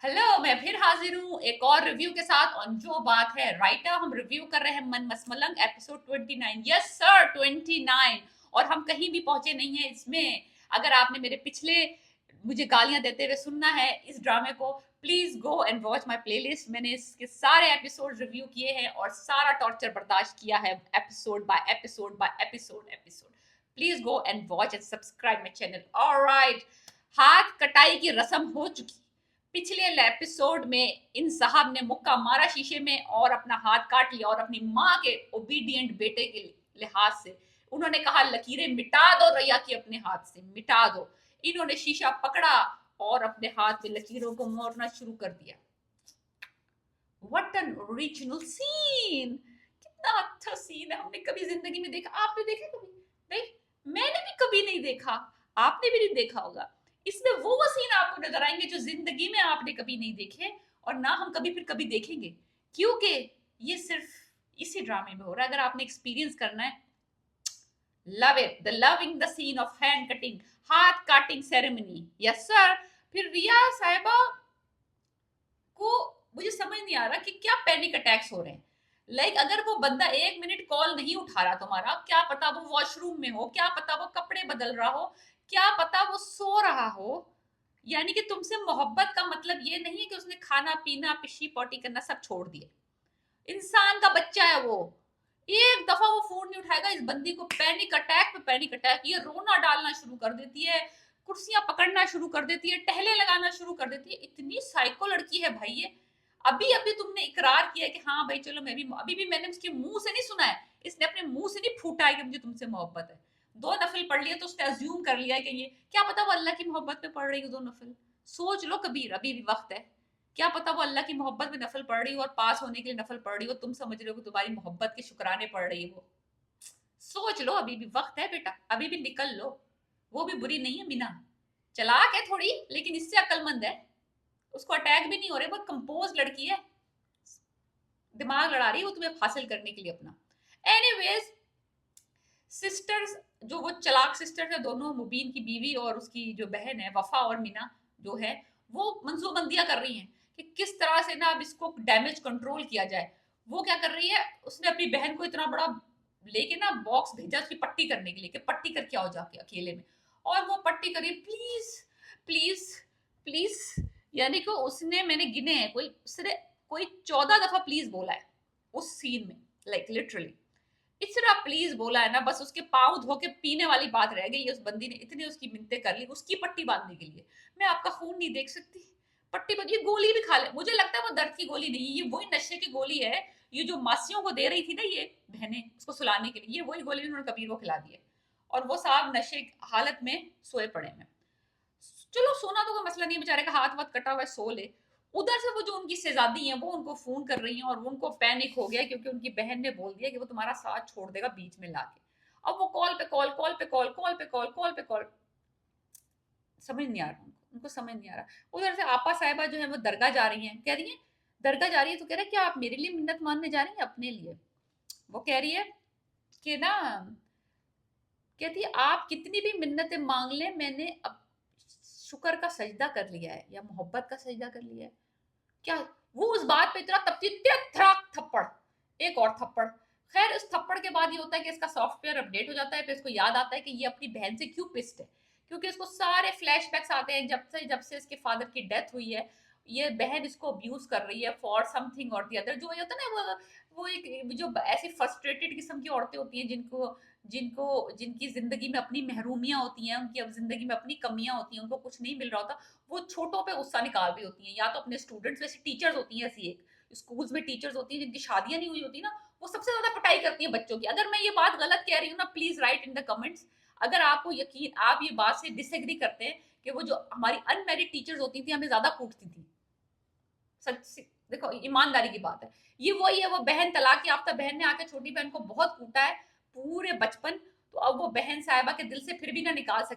Hello, मैं फिर हाजिर हूँ एक और रिव्यू के साथ। और जो बात है राइटर, हम रिव्यू कर रहे हैं मन मसमलंग एपिसोड 29। Yes sir, 29। और हम कहीं भी पहुंचे नहीं है इसमें। अगर आपने मेरे पिछले मुझे गालियां देते हुए सुनना है इस ड्रामे को, please go and watch my playlist. मैंने इसके सारे एपिसोड रिव्यू किए हैं और सारा टॉर्चर बर्दाश्त किया है, episode by episode by episode episode. Please go and watch and subscribe my channel. Alright, हाथ कटाई की रस्म हो चुकी। पिछले एपिसोड में इन साहब ने मुक्का मारा शीशे में और अपना हाथ काट लिया, और अपनी माँ के ओबीडियंट बेटे के लिहाज से उन्होंने कहा लकीरें मिटा दो रैया की, अपने हाथ से मिटा दो। इन्होंने शीशा पकड़ा और अपने हाथ में लकीरों को मोड़ना शुरू कर दिया। What an original scene! कितना अच्छा सीन है, हमने कभी जिंदगी में देखा? आपने देखा कभी? नहीं, मैंने भी कभी नहीं देखा, आपने भी नहीं देखा होगा। इसमें वो सीन आपको नजर आएंगे जो जिंदगी में आपने कभी नहीं देखे, और ना हम कभी फिर कभी देखेंगे, क्योंकि ये सिर्फ इसी ड्रामे में हो रहा है। अगर आपने एक्सपीरियंस करना है, love it, the loving the scene of hand cutting, हाथ काटिंग सेरेमनी। Yes sir. फिर रिया साहिबा को मुझे समझ नहीं आ रहा कि क्या पैनिक अटैक्स हो रहे हैं। अगर वो बंदा 1 मिनट कॉल नहीं उठा रहा तुम्हारा, क्या पता वो वॉशरूम में हो, क्या पता वो कपड़े बदल रहा हो, क्या पता वो सो रहा हो। यानी कि तुमसे मोहब्बत का मतलब ये नहीं है कि उसने खाना पीना पिशी पॉटी करना सब छोड़ दिए। इंसान का बच्चा है वो। एक दफा वो फोन नहीं उठाएगा, इस बंदी को पैनिक अटैक पे पैनिक अटैक, ये रोना डालना शुरू कर देती है, कुर्सियां पकड़ना शुरू कर देती है, टहले लगाना शुरू कर देती है। इतनी साइको लड़की है भाई ये। अभी अभी तुमने इकरार किया कि हाँ भाई चलो मैं भी, अभी भी मैंने उसके मुंह से नहीं सुना है, इसने अपने मुंह से नहीं फूटा है कि मुझे तुमसे मोहब्बत है। 2 नफल पढ़ लिया तो उसने अज्यूम कर लिया कि ये क्या पता वो अल्लाह की मोहब्बत में पढ़ रही है 2 नफल। सोच लो कबीर, अभी भी वक्त है। क्या पता वो अल्लाह की मोहब्बत में नफल पढ़ रही हो और पास होने के लिए नफल पढ़ रही हो, तुम समझ रहे हो कि तुम्हारी मोहब्बत के शुक्राने पढ़ रही है वो। सोच लो, अभी भी वक्त है बेटा, अभी भी निकल लो। वो भी बुरी नहीं है मीना, चलाक है थोड़ी, लेकिन इससे अक्लमंद है। उसको अटैक भी नहीं हो रहे, बहुत कंपोज लड़की है। दिमाग लड़ा रही है वो तुम्हें हासिल करने के लिए अपना। एनीवेज, सिस्टर्स, जो वो चलाक सिस्टर्स है दोनों, मुबीन की बीवी और उसकी जो बहन है वफा और मीना जो है, वो मंसूबंदियां कर रही हैं कि किस तरह से ना अब इसको डैमेज कंट्रोल किया जाए। वो क्या कर रही है, उसने अपनी बहन को इतना बड़ा लेके ना बॉक्स भेजा उसकी पट्टी करने के लिए कि पट्टी करके आओ जाके अकेले में। और वो पट्टी करी, प्लीज प्लीज प्लीज। यानी कि उसने, मैंने गिने हैं, कोई उसने कोई 14 दफा प्लीज बोला है उस सीन में, लिटरली इतना प्लीज बोला है ना, बस उसके पाँव धो के पीने वाली बात रह गई है। उस बंदी ने इतनी उसकी मिन्नतें कर ली उसकी पट्टी बांधने के लिए। मैं आपका खून नहीं देख सकती, पट्टी बंद, ये गोली भी खा ले। मुझे लगता है वो दर्द की गोली नहीं, ये वही नशे की गोली है। ये जो मासियों को दे रही थी ना ये बहनें उसको सुलाने के लिए, ये वही गोली उन्होंने कबीर को खिला दी है। और वो साहब नशे हालत में सोए पड़े हैं। चलो सोना तो कोई मसला नहीं है, बेचारे का हाथ वाथ कटा हुआ है, सो ले। उधर से वो जो उनकी शहजादी है वो उनको फोन कर रही हैं, और वो उनको पैनिक हो गया क्योंकि उनकी बहन ने बोल दिया कि वो तुम्हारा साथ छोड़ देगा बीच में लाके। अब वो कॉल पे कॉल, कॉल पे कॉल, कॉल पे कॉल, कॉल पे कॉल। समझ नहीं आ रहा उनको समझ नहीं आ रहा। उधर से आपा साहिबा जो है वो दरगाह जा रही हैं, कह रही है दरगाह जा रही है तो कह रहे क्या आप मेरे लिए मिन्नत मानने जा रही हैं? अपने लिए। वो कह रही है कि ना, कहती है आप कितनी भी मिन्नतें मांग लें, मैंने अब शुक्र का सजदा कर लिया है या मोहब्बत का सजदा कर लिया है। क्या वो उस बात पे इतना तपती, धड़ाक थप्पड़, एक और थप्पड़। खैर उस थप्पड़ के बाद ये होता है कि इसका सॉफ्टवेयर अपडेट हो जाता है, फिर इसको याद आता है कि ये अपनी बहन से क्यों पिस्ट है। क्योंकि इसको सारे फ्लैशबैक्स आते हैं जब से इसके फादर की डेथ हुई है। ये बहन इसको अब्यूज कर रही है फॉर समथिंग और दी अदर। जो ये होता है ना वो एक जो ऐसी फ्रस्ट्रेटेड किस्म की औरतें होती हैं जिनको जिनको जिनकी जिंदगी में अपनी महरूमियां होती हैं, उनकी अब जिंदगी में अपनी कमियां होती हैं, उनको कुछ नहीं मिल रहा होता। वो छोटों पे गुस्सा निकाल रही होती हैं, या तो अपने स्टूडेंट्स, वैसे टीचर्स होती हैं ऐसी एक स्कूल्स में टीचर्स होती हैं जिनकी शादियां नहीं हुई होती ना, वो सबसे ज्यादा पिटाई करती हैं बच्चों की। अगर मैं ये बात गलत कह रही हूँ ना, please right in the comments. अगर आपको यकीन, आप ये बात से डिसएग्री करते हैं कि वो जो हमारी अनमेरिड टीचर्स होती थी हमें ज्यादा कूटती थी, सच देखो ईमानदारी की बात है। ये वही है, वो बहन, तलाक याफ्ता बहन ने आके छोटी बहन को बहुत कूटा है पूरे बचपन। तो अब वो बहन साहिबा के दिल से फिर भी ना निकाल सकी।